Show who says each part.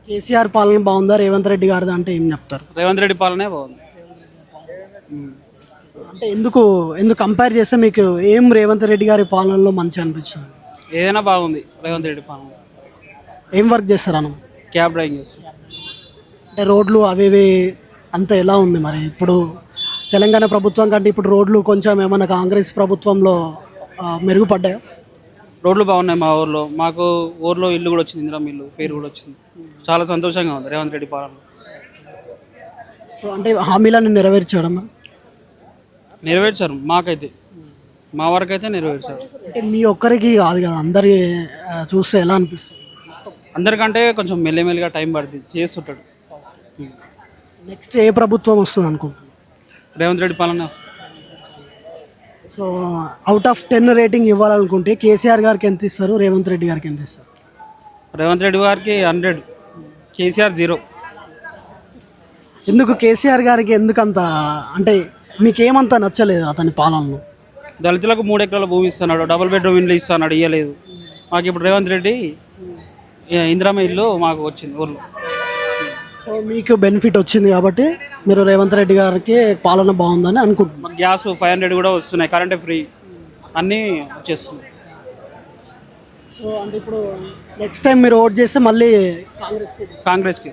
Speaker 1: కేసీఆర్ పాలన బాగుందా, రేవంత్ రెడ్డి గారిదా అంటే ఏం చెప్తారు?
Speaker 2: రేవంత్ రెడ్డి పాలనే బాగుంది.
Speaker 1: అంటే ఎందుకు కంపేర్ చేస్తే మీకు ఏం రేవంత్ రెడ్డి గారి పాలనలో మంచిగా అనిపించింది?
Speaker 2: ఏదైనా బాగుంది రేవంత్ రెడ్డి పాలన.
Speaker 1: ఏం వర్క్ చేస్తారు అన్న?
Speaker 2: క్యాబ్ డ్రైవింగ్ చేస్తాం.
Speaker 1: అంటే రోడ్లు అవి ఇవి అంతా ఎలా ఉంది మరి? ఇప్పుడు తెలంగాణ ప్రభుత్వం కంటే ఇప్పుడు రోడ్లు కొంచెం ఏమన్నా కాంగ్రెస్ ప్రభుత్వంలో మెరుగుపడ్డాయా?
Speaker 2: రోడ్లు బాగున్నాయి మా ఊర్లో. మాకు ఊర్లో ఇల్లు కూడా వచ్చింది, ఇందిరా ఇల్లు పేరు కూడా వచ్చింది. చాలా సంతోషంగా ఉంది రేవంత్ రెడ్డి పాలన.
Speaker 1: సో అంటే హామీలను నెరవేర్చడం
Speaker 2: నెరవేర్చారు. మా వరకు అయితే నెరవేర్చారు.
Speaker 1: అంటే మీ ఒక్కరికి కాదు కదా, అందరి చూస్తే ఎలా అనిపిస్తుంది?
Speaker 2: అందరికంటే కొంచెం మెల్లమెల్లిగా టైం పడుతుంది, చేస్తుంటాడు.
Speaker 1: నెక్స్ట్ ఏ ప్రభుత్వం వస్తుంది అనుకుంటున్నాను?
Speaker 2: రేవంత్ రెడ్డి పాలన.
Speaker 1: సో అవుట్ ఆఫ్ 10 రేటింగ్ ఇవ్వాలనుకుంటే కేసీఆర్ గారికి ఎంత ఇస్తారు, రేవంత్ రెడ్డి గారికి ఎంత ఇస్తారు?
Speaker 2: రేవంత్ రెడ్డి గారికి 100, కేసీఆర్ 0.
Speaker 1: ఎందుకు కేసీఆర్ గారికి ఎందుకంత, అంటే మీకేమంతా నచ్చలేదు అతని పాలనలో?
Speaker 2: దళితులకు 3 ఎకరాల భూమి ఇస్తున్నాడు, డబుల్ బెడ్రూమ్ ఇల్లు ఇస్తున్నాడు, ఇవ్వలేదు. మాకు ఇప్పుడు రేవంత్ రెడ్డి ఇందిరామ ఇల్లు మాకు వచ్చింది ఊర్లో.
Speaker 1: సో మీకు బెనిఫిట్ వచ్చింది కాబట్టి మీరు రేవంత్ రెడ్డి గారికి పాలన బాగుందని అనుకుంటున్నారు.
Speaker 2: మాకు గ్యాస్ 500 కూడా వస్తున్నాయి, కరెంటే ఫ్రీ, అన్నీ వచ్చేస్తున్నాయి.
Speaker 1: సో అంటే ఇప్పుడు నెక్స్ట్ టైం మీరు ఓట్ చేస్తే మళ్ళీ
Speaker 2: కాంగ్రెస్కి